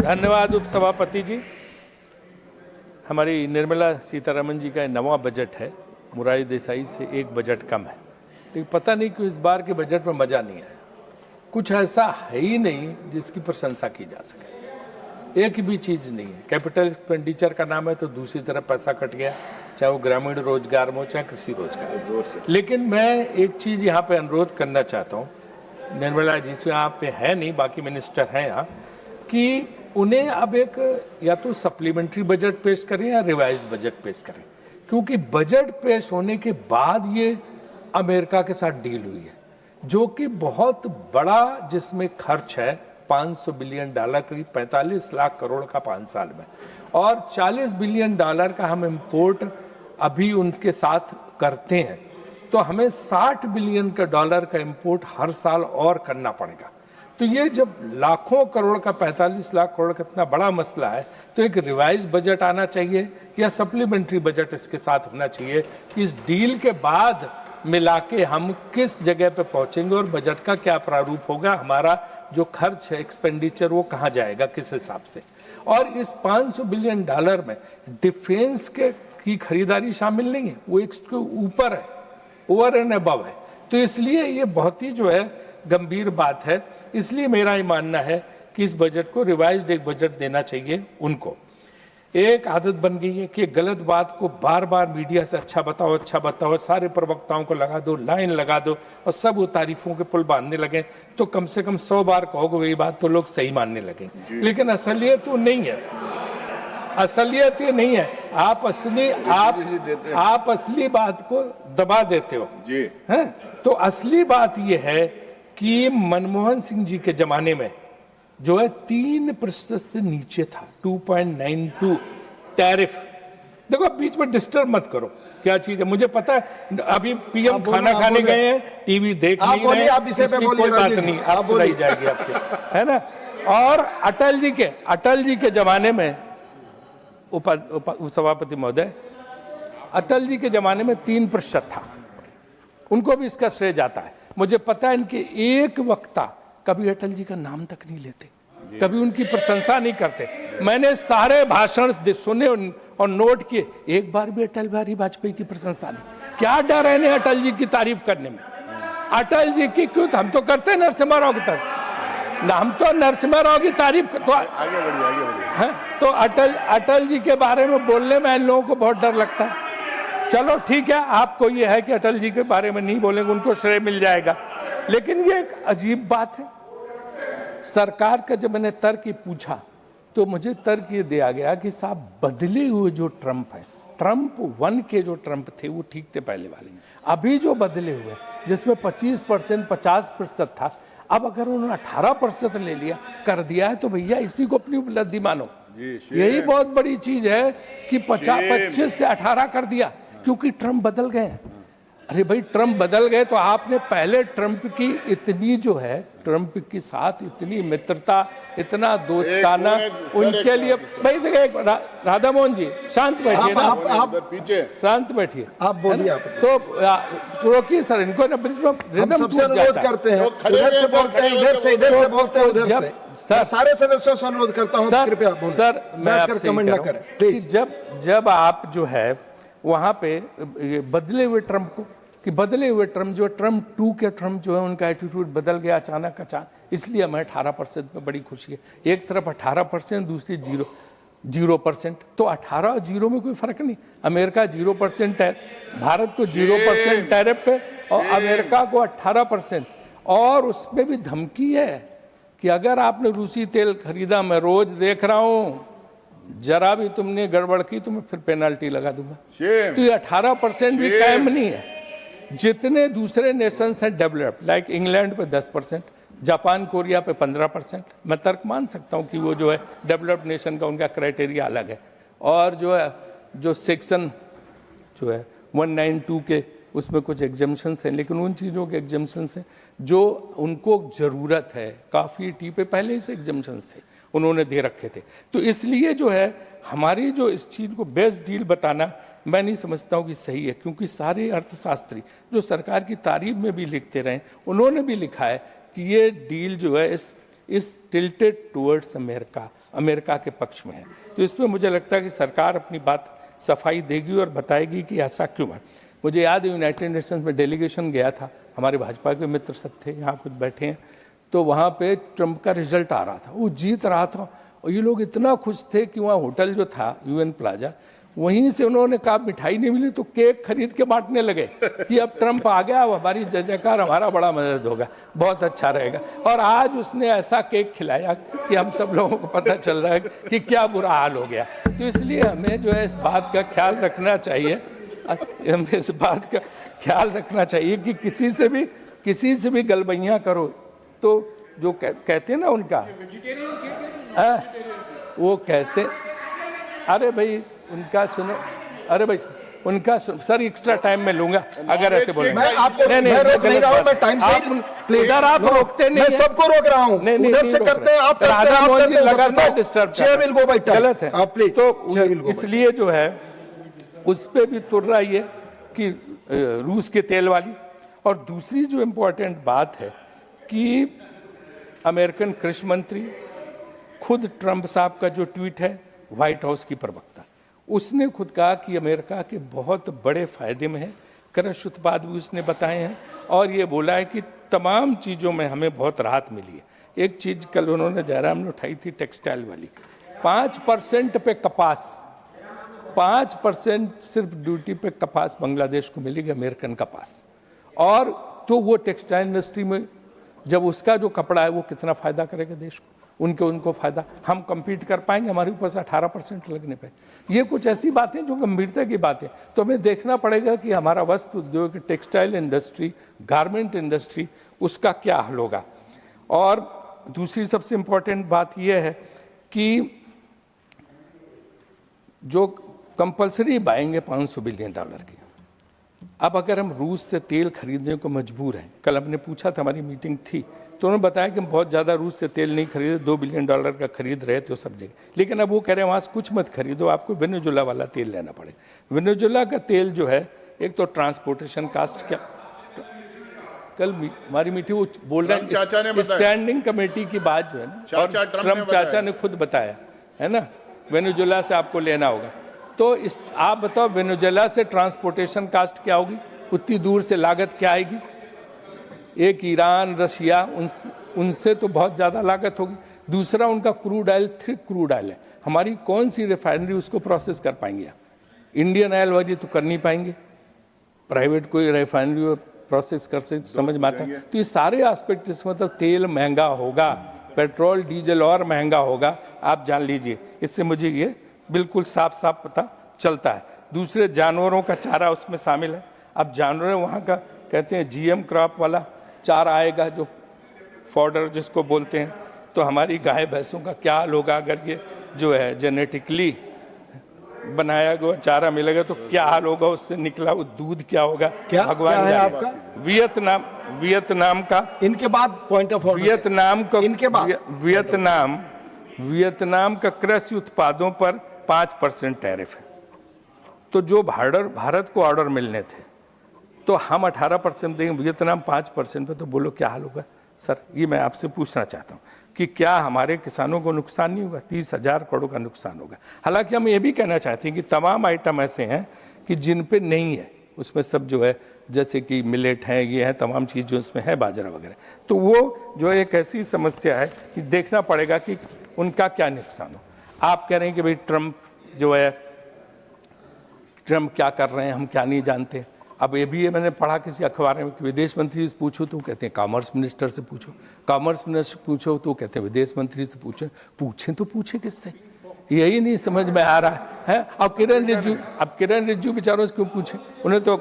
धन्यवाद उपसभापति जी। हमारी निर्मला सीतारमण जी का नवा बजट है, मोरारजी देसाई से एक बजट कम है, लेकिन पता नहीं क्यों इस बार के बजट में मजा नहीं आया। कुछ ऐसा है ही नहीं जिसकी प्रशंसा की जा सके, एक भी चीज नहीं है। कैपिटल एक्सपेंडिचर का नाम है तो दूसरी तरफ पैसा कट गया, चाहे वो ग्रामीण रोजगार में हो चाहे कृषि रोजगार। लेकिन मैं एक चीज यहाँ पे अनुरोध करना चाहता हूँ, निर्मला जी से यहाँ पे है नहीं, बाकी मिनिस्टर हैं यहाँ, कि उन्हें अब एक या तो सप्लीमेंट्री बजट पेश करें या रिवाइज्ड बजट पेश करें, क्योंकि बजट पेश होने के बाद ये अमेरिका के साथ डील हुई है जो कि बहुत बड़ा, जिसमें खर्च है $500 बिलियन, करीब 45 लाख करोड़ का 5 साल में, और $40 बिलियन का हम इंपोर्ट अभी उनके साथ करते हैं, तो हमें $60 बिलियन का इंपोर्ट हर साल और करना पड़ेगा। तो ये जब लाखों करोड़ का 45 लाख करोड़ का इतना बड़ा मसला है, तो एक रिवाइज बजट आना चाहिए या सप्लीमेंट्री बजट इसके साथ होना चाहिए कि इस डील के बाद मिला के हम किस जगह पे पहुंचेंगे और बजट का क्या प्रारूप होगा, हमारा जो खर्च है एक्सपेंडिचर वो कहाँ जाएगा, किस हिसाब से। और इस $500 बिलियन में डिफेंस की खरीदारी शामिल नहीं है, वो इसके ऊपर है, ओवर एंड अबव है। तो इसलिए ये बहुत ही जो है गंभीर बात है। इसलिए मेरा ये मानना है कि इस बजट को रिवाइज्ड एक बजट देना चाहिए उनको। एक आदत बन गई है कि गलत बात को बार बार मीडिया से अच्छा बताओ, सारे प्रवक्ताओं को लगा दो, लाइन लगा दो और सब वो तारीफों के पुल बांधने लगे, तो कम से कम 100 बार कहोगे वही बात तो लोग सही मानने लगे। लेकिन असलियत वो नहीं है, असलियत ये नहीं है। आप असली बात को दबा देते हो जी। हैं? तो असली बात ये है कि मनमोहन सिंह जी के जमाने में जो है 3% से नीचे था, 2.92 टैरिफ। देखो बीच में डिस्टर्ब मत करो, क्या चीज है मुझे पता है। अभी पीएम खाना खाने गए हैं, टीवी देख नहीं रहे, कोई बात नहीं, आप सुनाई जाएगी आपके, है ना। और अटल जी के जमाने में उपसभापति महोदय, अटल जी के जमाने में 3% था, उनको भी इसका श्रेय जाता है। मुझे पता है इनके एक वक्ता कभी अटल जी का नाम तक नहीं लेते, कभी उनकी प्रशंसा नहीं करते। मैंने सारे भाषण सुने और नोट किए, एक बार भी अटल बिहारी वाजपेयी की प्रशंसा नहीं। क्या डर है इन्हें अटल जी की तारीफ करने में? अटल जी की क्यों, हम तो करते हैं नरसिम्हा राव की तारीफ, हम तो नरसिम्हा राव की तारीफ तो आगे बढ़िए। तो अटल जी के बारे में बोलने में इन लोगों को बहुत डर लगता है। चलो ठीक है, आपको ये है कि अटल जी के बारे में नहीं बोलेंगे, उनको श्रेय मिल जाएगा। लेकिन ये एक अजीब बात है, सरकार का जब मैंने तर्क पूछा तो मुझे तर्क ये दिया गया कि साहब बदले हुए जो ट्रम्प है, ट्रम्प 1 के जो ट्रम्प थे वो ठीक थे पहले वाले, अभी जो बदले हुए जिसमें 25% 50% था, अब अगर उन्होंने 18% ले लिया कर दिया है तो भैया इसी को अपनी उपलब्धि मानो। यही बहुत बड़ी चीज है कि 25 से 18 कर दिया, क्योंकि ट्रम्प बदल गए। अरे भाई ट्रम्प बदल गए तो आपने पहले ट्रम्प की इतनी जो है, ट्रम्प के साथ इतनी मित्रता, इतना दोस्ताना उनके लिए। भाई देखिए राधा मोहन जी शांत बैठिए ना, आप पीछे शांत बैठिए, आप बोलिए। आप तो रोकिए सर इनको ना, बीच में रिदम सबसे अनुरोध करते हैं, इधर से बोलते हैं, इधर से बोलते हैं, उधर से। सारे सदस्यों से अनुरोध करता हूं कृपया सर, मैं आपसे कमेंट न करें प्लीज। जब आप जो है वहां पे बदले हुए ट्रम्प को, कि बदले हुए ट्रम्प जो ट्रम्प 2 के ट्रम्प जो है उनका एटीट्यूड बदल गया अचानक, इसलिए हमें 18% में बड़ी खुशी है। एक तरफ 18%, दूसरी 0%। तो 18 और 0 में कोई फर्क नहीं। अमेरिका 0% है, भारत को 0% टैरिफ पे, और अमेरिका को 18%। और उसमें भी धमकी है कि अगर आपने रूसी तेल खरीदा, मैं रोज देख रहा हूँ, जरा भी तुमने गड़बड़ की तो मैं फिर पेनल्टी लगा दूंगा। तो ये 18% भी कायम नहीं है। जितने दूसरे नेशंस हैं डेवलप्ड, लाइक इंग्लैंड पे 10%, जापान कोरिया पे 15%, मैं तर्क मान सकता हूँ कि वो जो है डेवलप्ड नेशन का उनका क्राइटेरिया अलग है। और जो है जो सेक्शन जो है 192 के उसमें कुछ एग्जम्पशंस हैं, लेकिन उन चीज़ों के एग्जम्पशंस हैं जो उनको ज़रूरत है। काफ़ी टी पे पहले ही से एग्जम्पशंस थे, उन्होंने दे रखे थे। तो इसलिए जो है हमारी जो इस चीज़ को बेस्ट डील बताना मैं नहीं समझता हूँ कि सही है, क्योंकि सारे अर्थशास्त्री जो सरकार की तारीफ में भी लिखते रहे, उन्होंने भी लिखा है कि ये डील जो है इस टिल्टेड टुवर्ड्स अमेरिका। अमेरिका के पक्ष में है। तो इस पर मुझे लगता है कि सरकार अपनी बात सफाई देगी और बताएगी कि ऐसा क्यों है। मुझे याद है यूनाइटेड नेशंस में डेलीगेशन गया था, हमारे भाजपा के मित्र सब थे, यहाँ कुछ बैठे हैं, तो वहाँ पे ट्रंप का रिजल्ट आ रहा था, वो जीत रहा था और ये लोग इतना खुश थे कि वहाँ होटल जो था यूएन प्लाजा, वहीं से उन्होंने कहा मिठाई नहीं मिली तो केक खरीद के बांटने लगे कि अब ट्रंप आ गया, हमारी जय जयकार, हमारा बड़ा मदद होगा, बहुत अच्छा रहेगा। और आज उसने ऐसा केक खिलाया कि हम सब लोगों को पता चल रहा है कि क्या बुरा हाल हो गया। तो इसलिए हमें जो है इस बात का ख्याल रखना चाहिए, हमें इस बात का ख्याल रखना चाहिए कि किसी से भी गलबैयाँ करो तो जो कहते हैं ना उनका, वो कहते, अरे भाई उनका सुनो, अरे भाई उनका सर एक्स्ट्रा टाइम में लूंगा अगर ऐसे बोले। मैं आपको नहीं रोक नहीं रहा हूं, मैं टाइम से इधर आप रोकते नहीं, मैं सबको रोक रहा हूं, उधर से करते हैं आप, राधा मोहन जी लगातार disturb, chair will go by time, गलत है प्लीज। तो इसलिए जो है उस पे भी तुर रही है कि रूस के तेल वाली। और दूसरी जो इम्पोर्टेंट बात है कि अमेरिकन कृषि मंत्री खुद ट्रंप साहब का जो ट्वीट है, व्हाइट हाउस की प्रवक्ता, उसने खुद कहा कि अमेरिका के बहुत बड़े फायदे में है, कृषि उत्पाद भी उसने बताए हैं और ये बोला है कि तमाम चीज़ों में हमें बहुत राहत मिली है। एक चीज़ कल उन्होंने जयराम ने उठाई थी, टेक्सटाइल वाली, 5% पे कपास, 5% सिर्फ ड्यूटी पे कपास बांग्लादेश को मिलेगी, अमेरिकन कपास। और तो वो टेक्सटाइल इंडस्ट्री में जब उसका जो कपड़ा है वो कितना फ़ायदा करेगा देश को, उनको फ़ायदा, हम compete कर पाएंगे, हमारे ऊपर से 18% लगने पे। ये कुछ ऐसी बातें जो गंभीरता की बातें, तो हमें देखना पड़ेगा कि हमारा वस्त्र उद्योग, टेक्सटाइल इंडस्ट्री, गारमेंट इंडस्ट्री, उसका क्या हाल होगा। और दूसरी सबसे इम्पोर्टेंट बात यह है कि जो कंपल्सरी बाएंगे $500 बिलियन की, अब अगर हम रूस से तेल खरीदने को मजबूर हैं, कल हमने पूछा था, हमारी मीटिंग थी, तो उन्होंने बताया कि हम बहुत ज़्यादा रूस से तेल नहीं खरीदे, $2 बिलियन का खरीद रहे थे सब जगह, लेकिन अब वो कह रहे हैं वहाँ से कुछ मत खरीदो, आपको वेनेजुएला वाला तेल लेना पड़ेगा। वेनेजुएला का तेल जो है, एक तो ट्रांसपोर्टेशन कास्ट, क्या कल हमारी मीटिंग वो बोल रहे हैं स्टैंडिंग कमेटी की बात जो है ना, और ट्रम्प चाचा ने खुद बताया है ना, वेनेजुएला से आपको लेना होगा। तो आप बताओ वेनेजुएला से ट्रांसपोर्टेशन कास्ट क्या होगी, उतनी दूर से लागत क्या आएगी। एक ईरान, रशिया, उनसे तो बहुत ज़्यादा लागत होगी। दूसरा उनका crude oil, thick crude oil है, हमारी कौन सी रिफाइनरी उसको प्रोसेस कर पाएंगे आप? इंडियन ऑयल वाली तो कर नहीं पाएंगे, प्राइवेट कोई रिफाइनरी प्रोसेस कर से समझ में आता है। तो ये सारे एस्पेक्ट, इसमें मतलब तेल महंगा होगा, पेट्रोल डीजल और महंगा होगा, आप जान लीजिए। इससे मुझे ये बिल्कुल साफ साफ पता चलता है। दूसरे जानवरों का चारा उसमें शामिल है। अब जानवर वहाँ का कहते हैं जीएम क्रॉप वाला चारा आएगा, जो फॉडर जिसको बोलते हैं, तो हमारी गाय भैंसों का क्या हाल होगा अगर ये जो है जेनेटिकली बनाया गया चारा मिलेगा तो क्या हाल होगा, उससे निकला वो दूध क्या होगा, क्या भगवान है आपका? वियतनाम का, इनके बाद पॉइंट ऑफ वियतनाम का, इनके बाद वियतनाम का कृषि उत्पादों पर 5% टैरिफ है। तो जो भारत को ऑर्डर मिलने थे तो हम 18% देंगे, वियतनाम 5% पे, तो बोलो क्या हाल होगा। सर ये मैं आपसे पूछना चाहता हूँ कि क्या हमारे किसानों को नुकसान नहीं होगा? 30,000 करोड़ का नुकसान होगा। हालांकि हम ये भी कहना चाहते हैं कि तमाम आइटम ऐसे हैं कि जिन पे नहीं है, उसमें सब जो है जैसे कि मिलेट है, ये है, तमाम चीज़ जो इसमें है, बाजरा वगैरह, तो वो जो एक ऐसी समस्या है कि देखना पड़ेगा कि उनका क्या नुकसान हो। आप कह रहे हैं कि भाई ट्रंप जो है, ट्रंप क्या कर रहे हैं हम क्या नहीं जानते। अब ये भी मैंने पढ़ा किसी अखबार में कि विदेश मंत्री से पूछो तो कहते हैं कॉमर्स मिनिस्टर से पूछो, कॉमर्स मिनिस्टर पूछो तो कहते हैं विदेश मंत्री से पूछें तो पूछे किससे, यही नहीं समझ में आ रहा है। अब किरण रिजिजू बेचारों से क्यों पूछे, उन्हें तो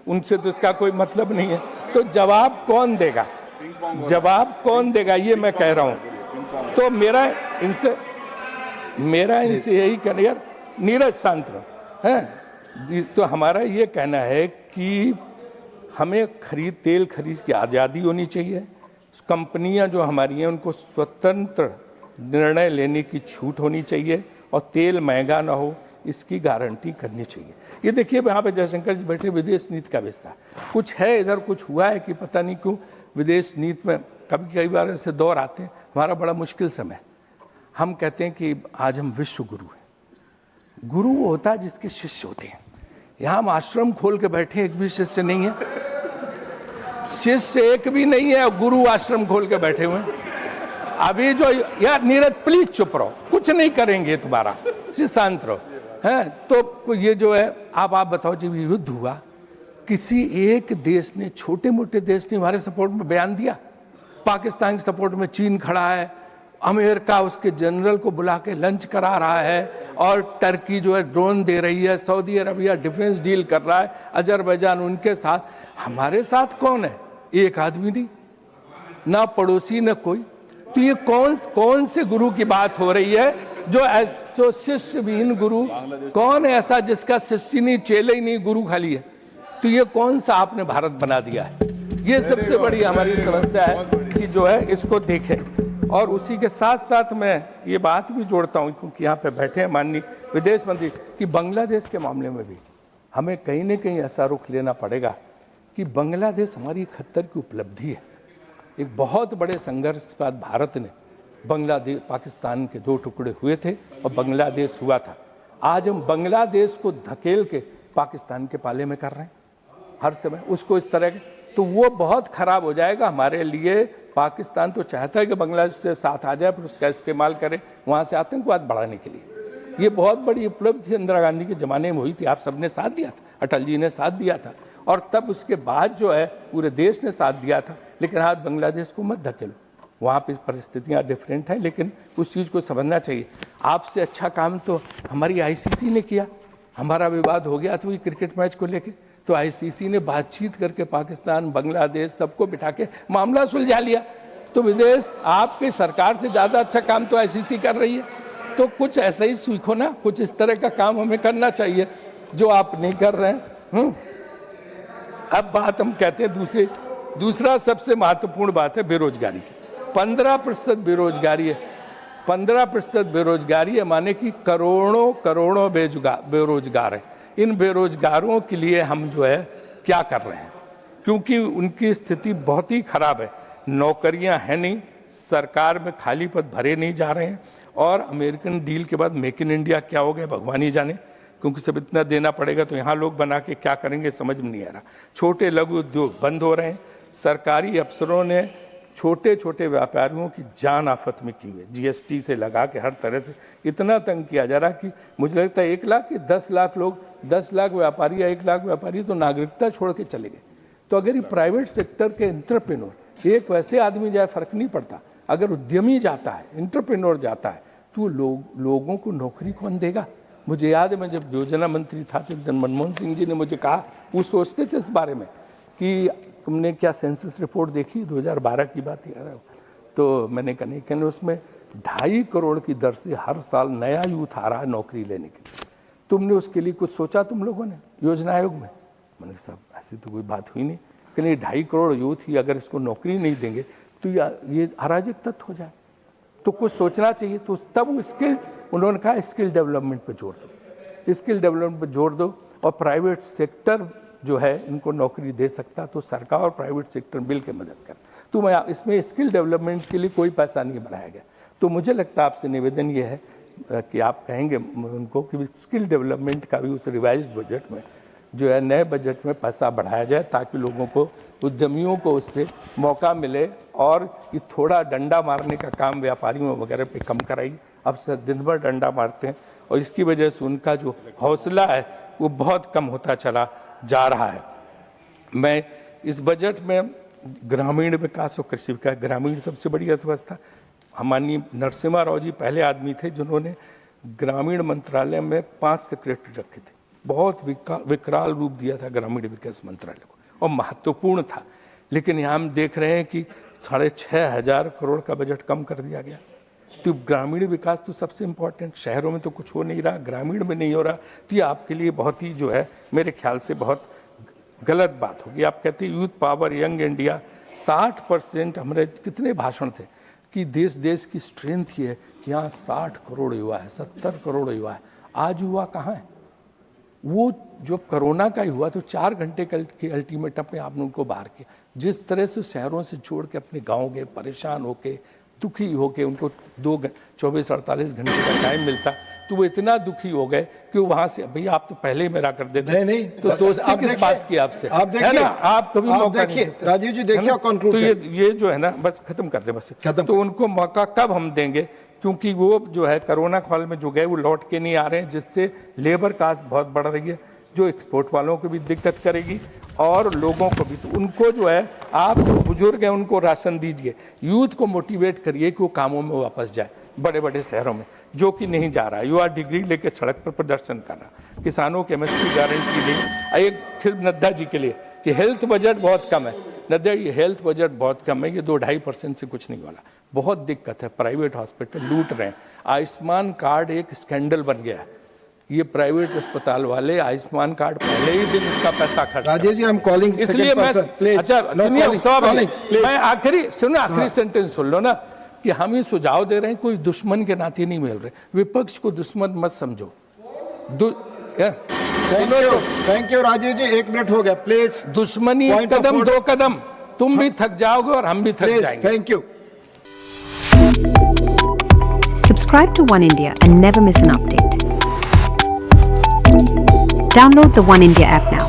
उनसे तो इसका कोई मतलब नहीं है। तो जवाब कौन देगा, जवाब कौन देगा, ये मैं कह रहा हूँ। तो मेरा इनसे यही कहना, यार नीरज शांत रहो है। तो हमारा ये कहना है कि हमें तेल खरीद की आज़ादी होनी चाहिए। कंपनियां जो हमारी हैं उनको स्वतंत्र निर्णय लेने की छूट होनी चाहिए और तेल महंगा ना हो, इसकी गारंटी करनी चाहिए। ये देखिए यहाँ पे जयशंकर जी बैठे, विदेश नीति का विस्तार कुछ है इधर, कुछ हुआ है कि पता नहीं क्यों विदेश नीति में कई बार ऐसे दौर आते हैं, हमारा बड़ा मुश्किल समय। हम कहते हैं कि आज हम विश्व गुरु हैं। गुरु वो होता है जिसके शिष्य होते हैं। यहाँ हम आश्रम खोल के बैठे, एक भी शिष्य नहीं है, शिष्य एक भी नहीं है, गुरु आश्रम खोल के बैठे हुए हैं। अभी जो यार नीरज प्लीज चुप रहो, कुछ नहीं करेंगे तुम्हारा, शांत रहो हैं। तो ये जो है, आप बताओ, जब युद्ध हुआ किसी एक देश ने, छोटे मोटे देश ने हमारे सपोर्ट में बयान दिया? पाकिस्तान के सपोर्ट में चीन खड़ा है, अमेरिका उसके जनरल को बुला के लंच करा रहा है, और टर्की जो है ड्रोन दे रही है, सऊदी अरबिया डिफेंस डील कर रहा है, अजरबैजान उनके साथ। हमारे साथ कौन है? एक आदमी नहीं, ना पड़ोसी न कोई। तो ये कौन से गुरु की बात हो रही है? जो शिष्यविहीन गुरु, कौन है ऐसा जिसका शिष्य नहीं, चेले ही नहीं, गुरु खाली है? तो ये कौन सा आपने भारत बना दिया है? ये सबसे बड़ी हमारी समस्या है कि जो है इसको देखें। और उसी के साथ साथ मैं ये बात भी जोड़ता हूँ, क्योंकि यहाँ पे बैठे हैं माननीय विदेश मंत्री, कि बांग्लादेश के मामले में भी हमें कहीं न कहीं ऐसा रुख लेना पड़ेगा कि बांग्लादेश हमारी 71 की उपलब्धि है। एक बहुत बड़े संघर्ष के बाद भारत ने बांग्लादेश, पाकिस्तान के 2 टुकड़े हुए थे और बांग्लादेश हुआ था। आज हम बांग्लादेश को धकेल के पाकिस्तान के पाले में कर रहे हैं हर समय, उसको इस तरह के, तो वो बहुत खराब हो जाएगा हमारे लिए। पाकिस्तान तो चाहता है कि बांग्लादेश से साथ आ जाए, पर उसका इस्तेमाल करे वहाँ से आतंकवाद बढ़ाने के लिए। ये बहुत बड़ी उपलब्धि इंदिरा गांधी के ज़माने में हुई थी, आप सबने साथ दिया था, अटल जी ने साथ दिया था, और तब उसके बाद जो है पूरे देश ने साथ दिया था। लेकिन आज बांग्लादेश को मत धकेलो, वहाँ पे परिस्थितियाँ डिफरेंट हैं, लेकिन उस चीज़ को समझना चाहिए। आपसे अच्छा काम तो हमारी आईसीसी ने किया। हमारा विवाद हो गया था वही क्रिकेट मैच को लेके, तो आईसीसी ने बातचीत करके पाकिस्तान, बांग्लादेश सबको बिठा के मामला सुलझा लिया। तो विदेश, आपकी सरकार से ज़्यादा अच्छा काम तो आईसीसी कर रही है। तो कुछ ऐसा ही सीखो ना, कुछ इस तरह का काम हमें करना चाहिए जो आप नहीं कर रहे हैं। अब बात हम कहते हैं दूसरा सबसे महत्वपूर्ण बात है बेरोजगारी की। 15% बेरोजगारी है। 15% बेरोजगारी है, माने कि करोड़ों बेरोजगार हैं। इन बेरोजगारों के लिए हम जो है क्या कर रहे हैं, क्योंकि उनकी स्थिति बहुत ही खराब है। नौकरियां हैं नहीं, सरकार में खाली पद भरे नहीं जा रहे हैं, और अमेरिकन डील के बाद मेक इन इंडिया क्या हो गया भगवान ही जाने, क्योंकि सब इतना देना पड़ेगा तो यहाँ लोग बना के क्या करेंगे समझ में नहीं आ रहा। छोटे लघु उद्योग बंद हो रहे हैं। सरकारी अफसरों ने छोटे छोटे व्यापारियों की जान आफत में की है, जीएसटी से लगा के हर तरह से इतना तंग किया जा रहा कि मुझे लगता है 1 लाख कि 10 लाख लोग, 10 लाख व्यापारी या 1 लाख व्यापारी तो नागरिकता छोड़ के चले गए। तो अगर ये प्राइवेट सेक्टर के एंटरप्रेन्योर, एक वैसे आदमी जाए फर्क नहीं पड़ता, अगर उद्यमी जाता है, एंटरप्रेन्योर जाता है, तो लोगों को नौकरी कौन देगा? मुझे याद है, मैं जब योजना मंत्री था तो मनमोहन सिंह जी ने मुझे कहा, वो सोचते थे इस बारे में कि तुमने क्या सेंसस रिपोर्ट देखी 2012 की बात याद है? तो मैंने कहा नहीं, कहने उसमें 2.5 करोड़ की दर से हर साल नया यूथ आ रहा है नौकरी लेने के लिए। तुमने उसके लिए कुछ सोचा तुम लोगों ने योजना आयोग में? मैंने कहा साहब ऐसी तो कोई बात हुई नहीं। कहने 2.5 करोड़ यूथ ही अगर इसको नौकरी नहीं देंगे तो ये अराजक तत्व हो जाए, तो कुछ सोचना चाहिए। तो तब स्किल, उन्होंने कहा स्किल डेवलपमेंट पे जोर दो, स्किल डेवलपमेंट पे जोर दो, और प्राइवेट सेक्टर जो है इनको नौकरी दे सकता, तो सरकार और प्राइवेट सेक्टर मिल के मदद कर। तो मैं इसमें स्किल डेवलपमेंट के लिए कोई पैसा नहीं बनाया गया। तो मुझे लगता है आपसे निवेदन ये है कि आप कहेंगे उनको कि स्किल डेवलपमेंट का भी उस रिवाइज्ड बजट में जो है, नए बजट में पैसा बढ़ाया जाए, ताकि लोगों को, उद्यमियों को उससे मौका मिले, और ये थोड़ा डंडा मारने का काम व्यापारियों वगैरह पे कम कराइए। अब से दिन भर डंडा मारते हैं, और इसकी वजह से उनका जो हौसला है वो बहुत कम होता चला जा रहा है। मैं इस बजट में ग्रामीण विकास और कृषि विकास, ग्रामीण सबसे बड़ी अर्थव्यवस्था, हमारी नरसिम्हा राव जी पहले आदमी थे जिन्होंने ग्रामीण मंत्रालय में 5 सेक्रेटरी रखे थे। बहुत विकराल रूप दिया था ग्रामीण विकास मंत्रालय को, और महत्वपूर्ण था। लेकिन यहाँ हम देख रहे हैं कि 6,500 करोड़ का बजट कम कर दिया गया। तो ग्रामीण विकास तो सबसे इम्पोर्टेंट, शहरों में तो कुछ हो नहीं रहा, ग्रामीण में नहीं हो रहा, तो ये आपके लिए बहुत ही जो है मेरे ख्याल से बहुत गलत बात होगी। आप कहते हैं यूथ पावर, यंग इंडिया, 60%, हमारे कितने भाषण थे कि देश की स्ट्रेंथ ये है कि यहाँ 60 करोड़ युवा है, 70 करोड़ युवा है। आज युवा कहाँ है? वो जो कोरोना का हुआ तो 4 घंटे के अल्टीमेटम पे आपने उनको बाहर किया। जिस तरह से शहरों से छोड़ के अपने गाँव गए, परेशान होके दुखी होके उनको 24-48 घंटे का टाइम मिलता, तो वो इतना दुखी हो गए कि वहां से, भैया आप तो पहले ही मेरा कर देते, नहीं तो दोस्ती किस बात की आपसे, आप देखिए, है ना, आप कभी मौका नहीं देते। राजीव जी देखिए, कंक्लूड तो ये जो है ना, बस खत्म कर दे बस, तो उनको मौका कब हम देंगे, क्योंकि वो जो है कोरोना काल में जो गए वो लौट के नहीं आ रहे हैं, जिससे लेबर कास्ट बहुत बढ़ रही है, जो एक्सपोर्ट वालों को भी दिक्कत करेगी और लोगों को भी। तो उनको जो है, आप जो बुजुर्ग हैं उनको राशन दीजिए, यूथ को मोटिवेट करिए कि वो कामों में वापस जाए बड़े बड़े शहरों में, जो कि नहीं जा रहा है। युवा डिग्री लेके सड़क पर प्रदर्शन कर रहा, किसानों के एमएसपी गारंटी नहीं। एक फिर नड्डा जी के लिए कि हेल्थ बजट बहुत कम है, नड्डा ये हेल्थ बजट बहुत कम है, ये 2-2.5% से कुछ नहीं वाला, बहुत दिक्कत है। प्राइवेट हॉस्पिटल लूट रहे हैं, आयुष्मान कार्ड एक स्कैंडल बन गया है। ये प्राइवेट अस्पताल वाले आयुष्मान कार्ड पहले ही दिन उसका पैसा खर्च, राजीव जी, हम कॉलिंग, इसलिए मैं, अच्छा सुनिए, मैं आखिरी सेंटेंस सुन लो ना, कि हम ही सुझाव दे रहे हैं, कोई दुश्मन के नाते नहीं मिल रहे, विपक्ष को दुश्मन मत समझो। Thank you Rajeev ji, 1 minute हो गया, प्लीज। दुश्मनी एक कदम 2 कदम, तुम भी थक जाओगे और हम भी थक जाएंगे। Thank you. Subscribe to One India and never miss an update. Download the One India app now.